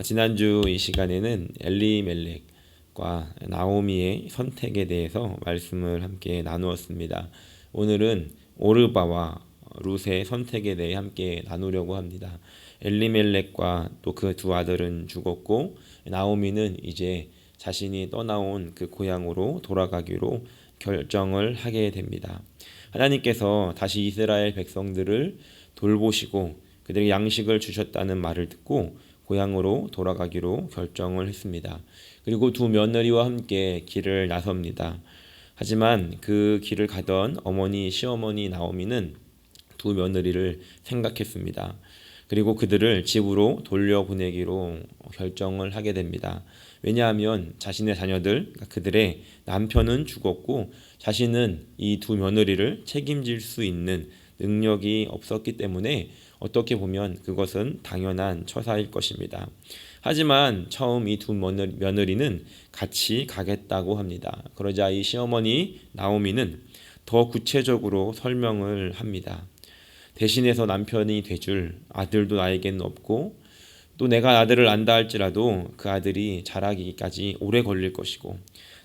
지난주 이 시간에는 엘리멜렉과 나오미의 선택에 대해서 말씀을 함께 나누었습니다. 오늘은 오르바와 룻의 선택에 대해 함께 나누려고 합니다. 엘리멜렉과 또 그 두 아들은 죽었고 나오미는 이제 자신이 떠나온 그 고향으로 돌아가기로 결정을 하게 됩니다. 하나님께서 다시 이스라엘 백성들을 돌보시고 그들에게 양식을 주셨다는 말을 듣고 고향으로 돌아가기로 결정을 했습니다. 그리고 두 며느리와 함께 길을 나섭니다. 하지만 그 길을 가던 어머니, 시어머니 나오미는 두 며느리를 생각했습니다. 그리고 그들을 집으로 돌려보내기로 결정을 하게 됩니다. 왜냐하면 자신의 자녀들, 그들의 남편은 죽었고 자신은 이 두 며느리를 책임질 수 있는 능력이 없었기 때문에 어떻게 보면 그것은 당연한 처사일 것입니다. 하지만 처음 이 두 며느리는 같이 가겠다고 합니다. 그러자 이 시어머니 나오미는 더 구체적으로 설명을 합니다. 대신해서 남편이 돼줄 아들도 나에게는 없고 또 내가 아들을 낳는다 할지라도 그 아들이 자라기까지 오래 걸릴 것이고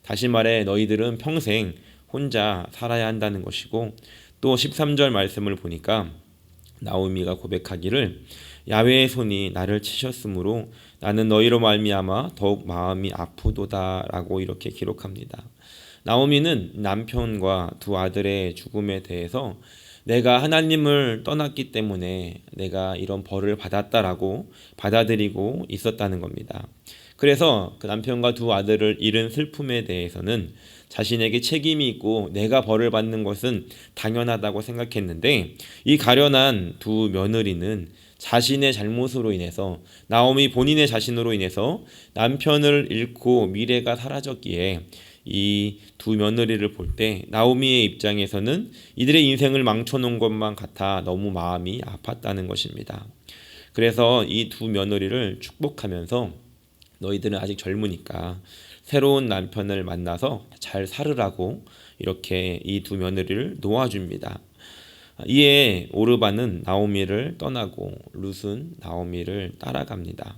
다시 말해 너희들은 평생 혼자 살아야 한다는 것이고 또 13절 말씀을 보니까 나오미가 고백하기를 야훼의 손이 나를 치셨으므로 나는 너희로 말미암아 더욱 마음이 아프도다라고 이렇게 기록합니다. 나오미는 남편과 두 아들의 죽음에 대해서 내가 하나님을 떠났기 때문에 내가 이런 벌을 받았다라고 받아들이고 있었다는 겁니다. 그래서 그 남편과 두 아들을 잃은 슬픔에 대해서는 자신에게 책임이 있고 내가 벌을 받는 것은 당연하다고 생각했는데 이 가련한 두 며느리는 자신의 잘못으로 인해서 나오미 본인의 자신으로 인해서 남편을 잃고 미래가 사라졌기에 이 두 며느리를 볼 때 나오미의 입장에서는 이들의 인생을 망쳐놓은 것만 같아 너무 마음이 아팠다는 것입니다. 그래서 이 두 며느리를 축복하면서 너희들은 아직 젊으니까 새로운 남편을 만나서 잘 살으라고 이렇게 이 두 며느리를 놓아줍니다. 이에 오르바는 나오미를 떠나고 룻은 나오미를 따라갑니다.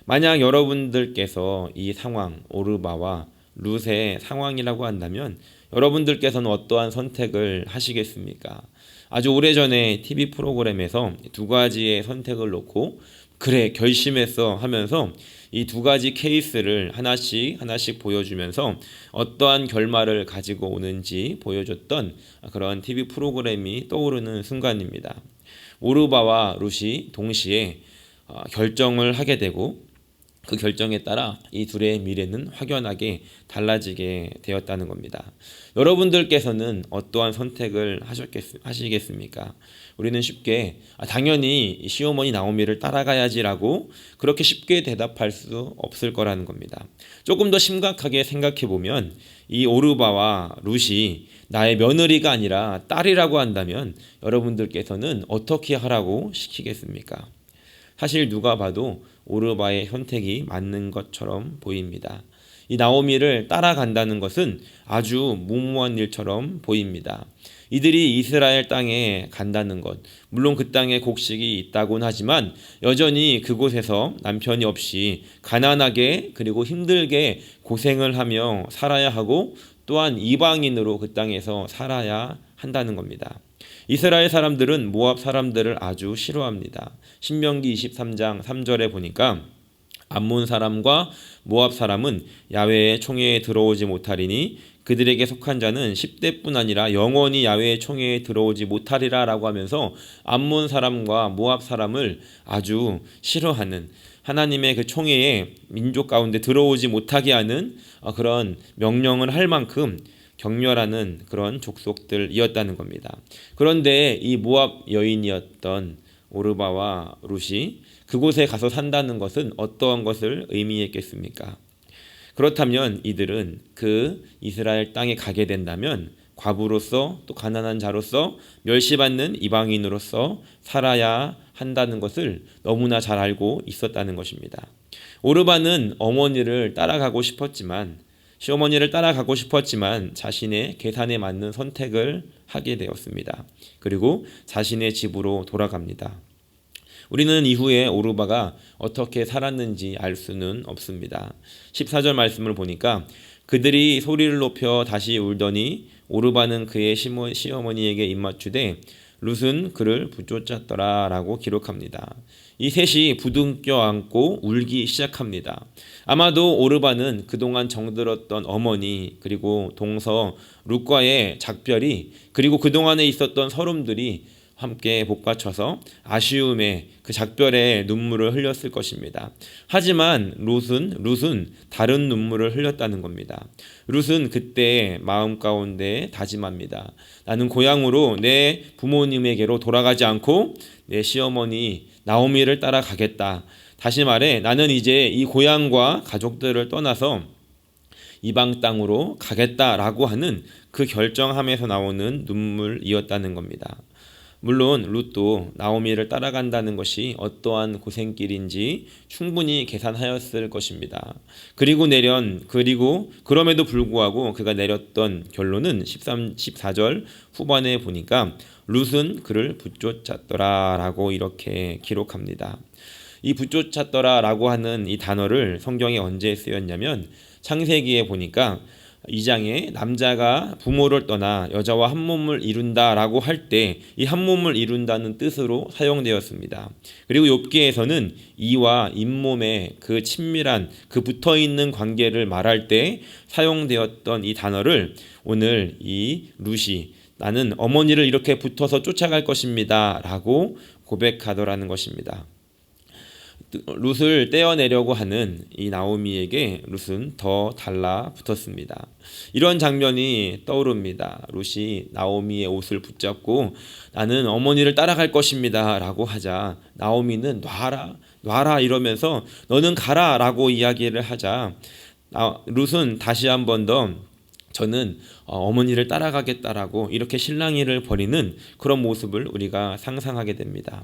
만약 여러분들께서 이 상황, 오르바와 룻의 상황이라고 한다면 여러분들께서는 어떠한 선택을 하시겠습니까? 아주 오래전에 TV 프로그램에서 두 가지의 선택을 놓고 그래 결심했어 하면서 이 두 가지 케이스를 하나씩 보여주면서 어떠한 결말을 가지고 오는지 보여줬던 그런 TV 프로그램이 떠오르는 순간입니다. 오르바와 룻이 동시에 결정을 하게 되고 그 결정에 따라 이 둘의 미래는 확연하게 달라지게 되었다는 겁니다. 여러분들께서는 어떠한 선택을 하시겠습니까? 우리는 쉽게 당연히 시어머니 나오미를 따라가야지라고 그렇게 쉽게 대답할 수 없을 거라는 겁니다. 조금 더 심각하게 생각해 보면 이 오르바와 룻이 나의 며느리가 아니라 딸이라고 한다면 여러분들께서는 어떻게 하라고 시키겠습니까? 사실 누가 봐도 오르바의 선택이 맞는 것처럼 보입니다. 이 나오미를 따라간다는 것은 아주 무모한 일처럼 보입니다. 이들이 이스라엘 땅에 간다는 것, 물론 그 땅에 곡식이 있다곤 하지만 여전히 그곳에서 남편이 없이 가난하게 그리고 힘들게 고생을 하며 살아야 하고 또한 이방인으로 그 땅에서 살아야 한다는 겁니다. 이스라엘 사람들은 모압 사람들을 아주 싫어합니다. 신명기 23장 3절에 보니까 암몬 사람과 모압 사람은 야훼의 총회에 들어오지 못하리니 그들에게 속한 자는 10대뿐 아니라 영원히 야훼의 총회에 들어오지 못하리라 라고 하면서 암몬 사람과 모압 사람을 아주 싫어하는 하나님의 그 총회에 민족 가운데 들어오지 못하게 하는 그런 명령을 할 만큼 격렬하는 그런 족속들이었다는 겁니다. 그런데 이 모압 여인이었던 오르바와 룻이 그곳에 가서 산다는 것은 어떠한 것을 의미했겠습니까? 그렇다면 이들은 그 이스라엘 땅에 가게 된다면 과부로서 또 가난한 자로서 멸시받는 이방인으로서 살아야 한다는 것을 너무나 잘 알고 있었다는 것입니다. 오르바는 시어머니를 따라가고 싶었지만 자신의 계산에 맞는 선택을 하게 되었습니다. 그리고 자신의 집으로 돌아갑니다. 우리는 이후에 오르바가 어떻게 살았는지 알 수는 없습니다. 14절 말씀을 보니까 그들이 소리를 높여 다시 울더니 오르바는 그의 시어머니에게 입맞추되 룻은 그를 붙쫓았더라 라고 기록합니다. 이 셋이 부둥켜 안고 울기 시작합니다. 아마도 오르바는 그동안 정들었던 어머니 그리고 동서 룻과의 작별이 그리고 그동안에 있었던 서름들이 함께 복받쳐서 아쉬움에 그 작별에 눈물을 흘렸을 것입니다. 하지만 룻은 다른 눈물을 흘렸다는 겁니다. 룻은 그때 마음 가운데 다짐합니다. 나는 고향으로 내 부모님에게로 돌아가지 않고 내 시어머니 나오미를 따라가겠다. 다시 말해 나는 이제 이 고향과 가족들을 떠나서 이방 땅으로 가겠다라고 하는 그 결정함에서 나오는 눈물이었다는 겁니다. 물론 룻도 나오미를 따라간다는 것이 어떠한 고생길인지 충분히 계산하였을 것입니다. 그리고 그럼에도 불구하고 그가 내렸던 결론은 14절 후반에 보니까 룻은 그를 붙쫓았더라라고 이렇게 기록합니다. 이 붙쫓았더라라고 하는 이 단어를 성경에 언제 쓰였냐면 창세기에 보니까 2장에 남자가 부모를 떠나 여자와 한 몸을 이룬다라고 할 때 이 한 몸을 이룬다는 뜻으로 사용되었습니다. 그리고 욥기에서는 이와 잇몸의 그 친밀한 그 붙어있는 관계를 말할 때 사용되었던 이 단어를 오늘 이 룻이 나는 어머니를 이렇게 붙어서 쫓아갈 것입니다 라고 고백하더라는 것입니다. 룻을 떼어내려고 하는 이 나오미에게 룻은 더 달라붙었습니다. 이런 장면이 떠오릅니다. 룻이 나오미의 옷을 붙잡고 나는 어머니를 따라갈 것입니다 라고 하자 나오미는 놔라 이러면서 너는 가라 라고 이야기를 하자 룻은 다시 한 번 더 저는 어머니를 따라가겠다라고 이렇게 실랑이를 벌이는 그런 모습을 우리가 상상하게 됩니다.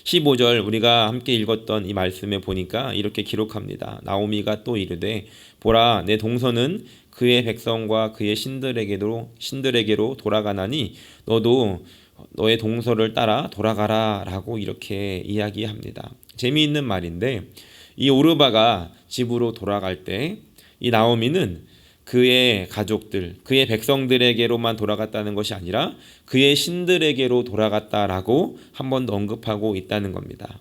15절 우리가 함께 읽었던 이 말씀에 보니까 이렇게 기록합니다. 나오미가 또 이르되 보라 내 동서는 그의 백성과 그의 신들에게로 돌아가나니 너도 너의 동서를 따라 돌아가라 라고 이렇게 이야기합니다. 재미있는 말인데 이 오르바가 집으로 돌아갈 때 이 나오미는 그의 가족들, 그의 백성들에게로만 돌아갔다는 것이 아니라 그의 신들에게로 돌아갔다라고 한 번 더 언급하고 있다는 겁니다.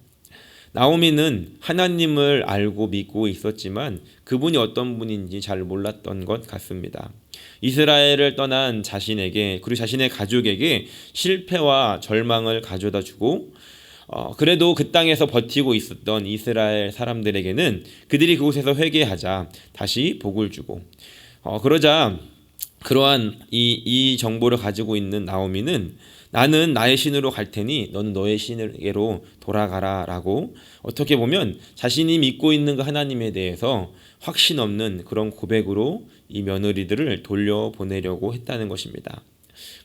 나오미는 하나님을 알고 믿고 있었지만 그분이 어떤 분인지 잘 몰랐던 것 같습니다. 이스라엘을 떠난 자신에게 그리고 자신의 가족에게 실패와 절망을 가져다 주고 그래도 그 땅에서 버티고 있었던 이스라엘 사람들에게는 그들이 그곳에서 회개하자 다시 복을 주고 그러자 그러한 이 정보를 가지고 있는 나오미는 나는 나의 신으로 갈 테니 너는 너의 신에게로 돌아가라 라고 어떻게 보면 자신이 믿고 있는 그 하나님에 대해서 확신 없는 그런 고백으로 이 며느리들을 돌려보내려고 했다는 것입니다.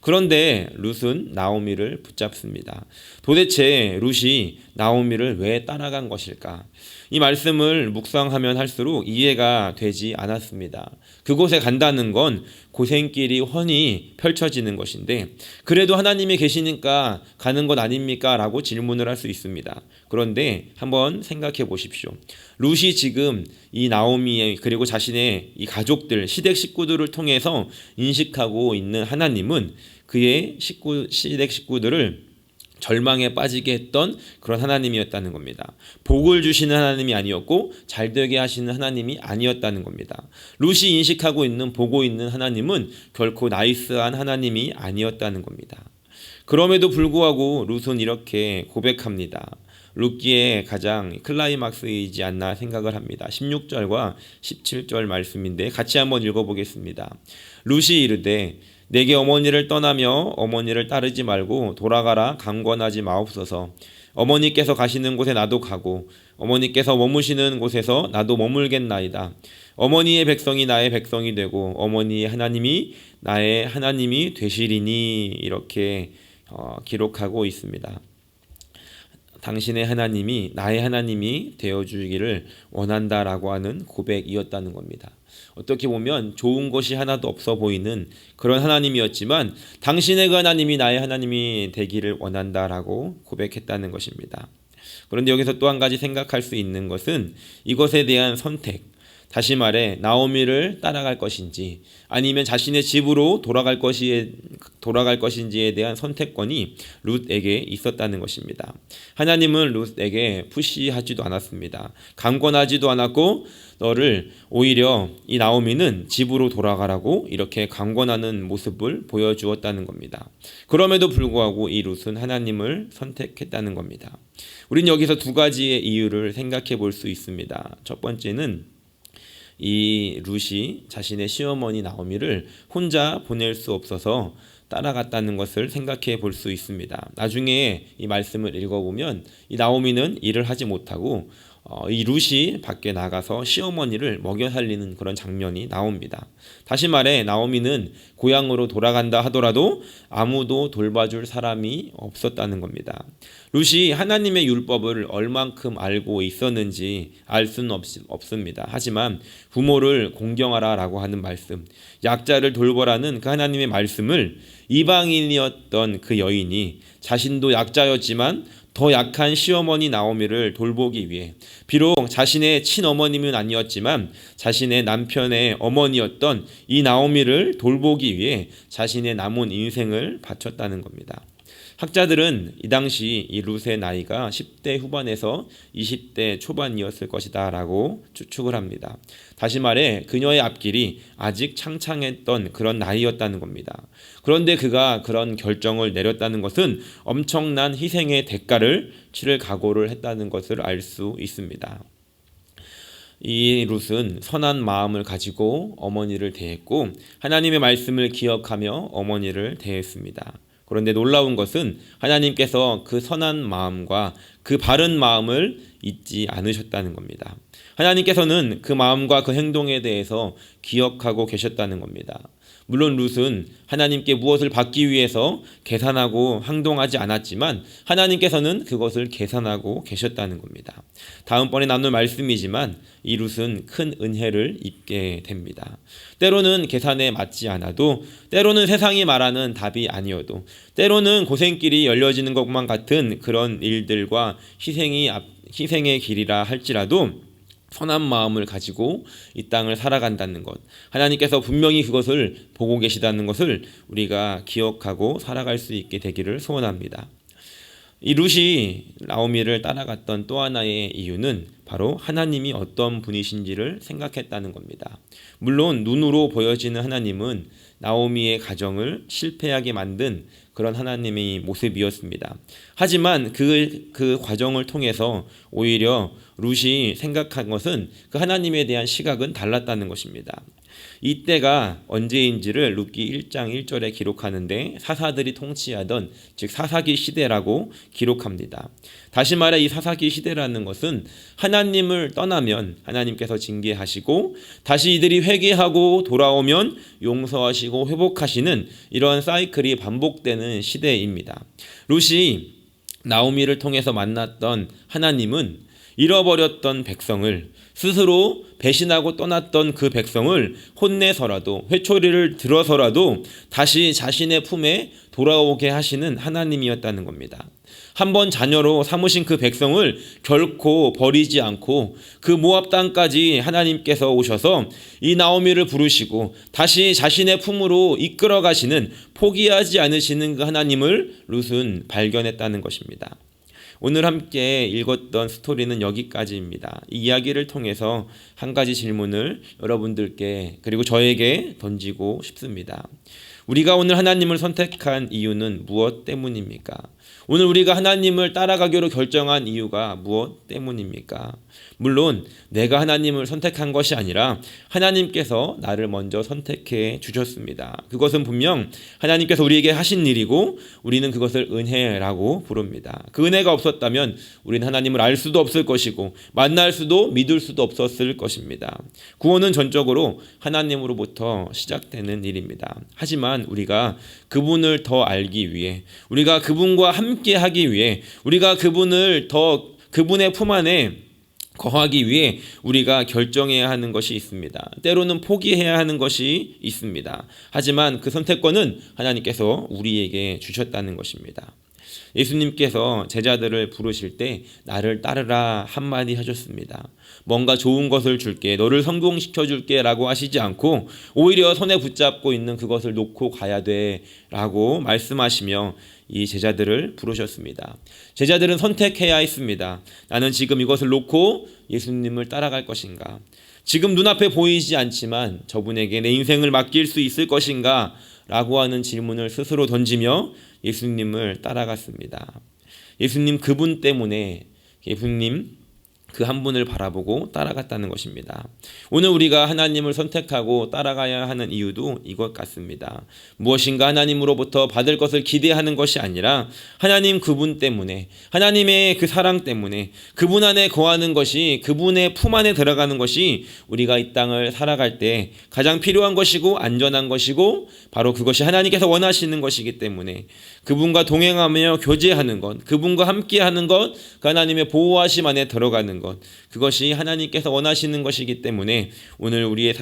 그런데 룻은 나오미를 붙잡습니다. 도대체 룻이 나오미를 왜 따라간 것일까? 이 말씀을 묵상하면 할수록 이해가 되지 않았습니다. 그곳에 간다는 건 고생길이 훤히 펼쳐지는 것인데 그래도 하나님이 계시니까 가는 것 아닙니까? 라고 질문을 할 수 있습니다. 그런데 한번 생각해 보십시오. 룻이 지금 이 나오미의 그리고 자신의 이 시댁 식구들을 통해서 인식하고 있는 하나님은 그의 시댁 식구들을 절망에 빠지게 했던 그런 하나님이었다는 겁니다. 복을 주시는 하나님이 아니었고 잘되게 하시는 하나님이 아니었다는 겁니다. 룻이 인식하고 있는 보고 있는 하나님은 결코 나이스한 하나님이 아니었다는 겁니다. 그럼에도 불구하고 룻은 이렇게 고백합니다. 룻기의 가장 클라이막스이지 않나 생각을 합니다. 16절과 17절 말씀인데 같이 한번 읽어보겠습니다. 룻이 이르되 내게 어머니를 떠나며 어머니를 따르지 말고 돌아가라 강권하지 마옵소서. 어머니께서 가시는 곳에 나도 가고 어머니께서 머무시는 곳에서 나도 머물겠나이다. 어머니의 백성이 나의 백성이 되고 어머니의 하나님이 나의 하나님이 되시리니 이렇게 기록하고 있습니다. 당신의 하나님이 나의 하나님이 되어주기를 원한다라고 하는 고백이었다는 겁니다. 어떻게 보면 좋은 것이 하나도 없어 보이는 그런 하나님이었지만 당신의 그 하나님이 나의 하나님이 되기를 원한다라고 고백했다는 것입니다. 그런데 여기서 또 한 가지 생각할 수 있는 것은 이것에 대한 선택, 다시 말해 나오미를 따라갈 것인지 아니면 자신의 집으로 돌아갈 것인지에 대한 선택권이 룻에게 있었다는 것입니다. 하나님은 룻에게 푸시하지도 않았습니다. 강권하지도 않았고 너를 오히려 이 나오미는 집으로 돌아가라고 이렇게 강권하는 모습을 보여주었다는 겁니다. 그럼에도 불구하고 이 룻은 하나님을 선택했다는 겁니다. 우린 여기서 두 가지의 이유를 생각해 볼 수 있습니다. 첫 번째는 이 룻이 자신의 시어머니 나오미를 혼자 보낼 수 없어서 따라갔다는 것을 생각해 볼 수 있습니다. 나중에 이 말씀을 읽어보면 이 나오미는 일을 하지 못하고 이 룻이 밖에 나가서 시어머니를 먹여 살리는 그런 장면이 나옵니다. 다시 말해 나오미는 고향으로 돌아간다 하더라도 아무도 돌봐줄 사람이 없었다는 겁니다. 룻이 하나님의 율법을 얼만큼 알고 있었는지 알 수는 없습니다. 하지만 부모를 공경하라라고 하는 말씀, 약자를 돌보라는 그 하나님의 말씀을 이방인이었던 그 여인이 자신도 약자였지만 더 약한 시어머니 나오미를 돌보기 위해 비록 자신의 친어머님은 아니었지만 자신의 남편의 어머니였던 이 나오미를 돌보기 위해 자신의 남은 인생을 바쳤다는 겁니다. 학자들은 이 당시 이 룻의 나이가 10대 후반에서 20대 초반이었을 것이다 라고 추측을 합니다. 다시 말해 그녀의 앞길이 아직 창창했던 그런 나이였다는 겁니다. 그런데 그가 그런 결정을 내렸다는 것은 엄청난 희생의 대가를 치를 각오를 했다는 것을 알 수 있습니다. 이 룻은 선한 마음을 가지고 어머니를 대했고 하나님의 말씀을 기억하며 어머니를 대했습니다. 그런데 놀라운 것은 하나님께서 그 선한 마음과 그 바른 마음을 잊지 않으셨다는 겁니다. 하나님께서는 그 마음과 그 행동에 대해서 기억하고 계셨다는 겁니다. 물론 룻은 하나님께 무엇을 받기 위해서 계산하고 행동하지 않았지만 하나님께서는 그것을 계산하고 계셨다는 겁니다. 다음번에 나눌 말씀이지만 이 룻은 큰 은혜를 입게 됩니다. 때로는 계산에 맞지 않아도, 때로는 세상이 말하는 답이 아니어도, 때로는 고생길이 열려지는 것만 같은 그런 일들과 희생의 길이라 할지라도 선한 마음을 가지고 이 땅을 살아간다는 것, 하나님께서 분명히 그것을 보고 계시다는 것을 우리가 기억하고 살아갈 수 있게 되기를 소원합니다. 이 룻이 나오미를 따라갔던 또 하나의 이유는 바로 하나님이 어떤 분이신지를 생각했다는 겁니다. 물론 눈으로 보여지는 하나님은 나오미의 가정을 실패하게 만든 그런 하나님의 모습이었습니다. 하지만 그 과정을 통해서 오히려 룻이 생각한 것은 그 하나님에 대한 시각은 달랐다는 것입니다. 이때가 언제인지를 룻기 1장 1절에 기록하는데 사사들이 통치하던 즉 사사기 시대라고 기록합니다. 다시 말해 이 사사기 시대라는 것은 하나님을 떠나면 하나님께서 징계하시고 다시 이들이 회개하고 돌아오면 용서하시고 회복하시는 이러한 사이클이 반복되는 시대입니다. 룻이 나오미를 통해서 만났던 하나님은 잃어버렸던 백성을, 스스로 배신하고 떠났던 그 백성을 혼내서라도, 회초리를 들어서라도 다시 자신의 품에 돌아오게 하시는 하나님이었다는 겁니다. 한번 자녀로 삼으신 그 백성을 결코 버리지 않고 그 모압 땅까지 하나님께서 오셔서 이 나오미를 부르시고 다시 자신의 품으로 이끌어 가시는, 포기하지 않으시는 그 하나님을 룻은 발견했다는 것입니다. 오늘 함께 읽었던 스토리는 여기까지입니다. 이 이야기를 통해서 한 가지 질문을 여러분들께 그리고 저에게 던지고 싶습니다. 우리가 오늘 하나님을 선택한 이유는 무엇 때문입니까? 오늘 우리가 하나님을 따라가기로 결정한 이유가 무엇 때문입니까? 물론 내가 하나님을 선택한 것이 아니라 하나님께서 나를 먼저 선택해 주셨습니다. 그것은 분명 하나님께서 우리에게 하신 일이고 우리는 그것을 은혜라고 부릅니다. 그 은혜가 없었다면 우리는 하나님을 알 수도 없을 것이고 만날 수도 믿을 수도 없었을 것입니다. 구원은 전적으로 하나님으로부터 시작되는 일입니다. 하지만 우리가 그분을 더 알기 위해, 우리가 그분과 함께 하기 위해, 우리가 그분의 품 안에 거하기 위해 우리가 결정해야 하는 것이 있습니다. 때로는 포기해야 하는 것이 있습니다. 하지만 그 선택권은 하나님께서 우리에게 주셨다는 것입니다. 예수님께서 제자들을 부르실 때 나를 따르라 한마디 하셨습니다. 뭔가 좋은 것을 줄게, 너를 성공시켜 줄게 라고 하시지 않고 오히려 손에 붙잡고 있는 그것을 놓고 가야 돼 라고 말씀하시며 이 제자들을 부르셨습니다. 제자들은 선택해야 했습니다. 나는 지금 이것을 놓고 예수님을 따라갈 것인가? 지금 눈앞에 보이지 않지만 저분에게 내 인생을 맡길 수 있을 것인가? 라고 하는 질문을 스스로 던지며 예수님을 따라갔습니다. 예수님 그분 때문에 예수님 그 한 분을 바라보고 따라갔다는 것입니다. 오늘 우리가 하나님을 선택하고 따라가야 하는 이유도 이것 같습니다. 무엇인가 하나님으로부터 받을 것을 기대하는 것이 아니라 하나님 그분 때문에, 하나님의 그 사랑 때문에 그분 안에 거하는 것이, 그분의 품 안에 들어가는 것이 우리가 이 땅을 살아갈 때 가장 필요한 것이고 안전한 것이고 바로 그것이 하나님께서 원하시는 것이기 때문에 그분과 동행하며 교제하는 것, 그분과 함께하는 것, 그 하나님의 보호하심 안에 들어가는 것, 그것이 하나님께서 원하시는 것이기 때문에 오늘 우리의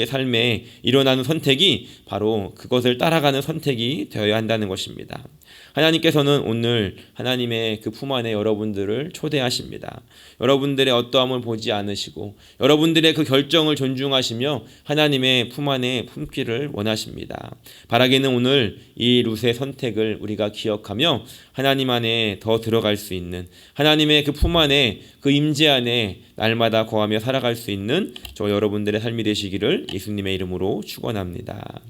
삶에 일어나는 선택이 바로 그것을 따라가는 선택이 되어야 한다는 것입니다. 하나님께서는 오늘 하나님의 그 품 안에 여러분들을 초대하십니다. 여러분들의 어떠함을 보지 않으시고 여러분들의 그 결정을 존중하시며 하나님의 품 안에 품기를 원하십니다. 바라기는 오늘 이 룻의 선택을 우리가 기억하며 하나님 안에 더 들어갈 수 있는, 하나님의 그 품 안에, 그 임재 안에 날마다 거하며 살아갈 수 있는 저 여러분들의 삶이 되시기를 예수님의 이름으로 축원합니다.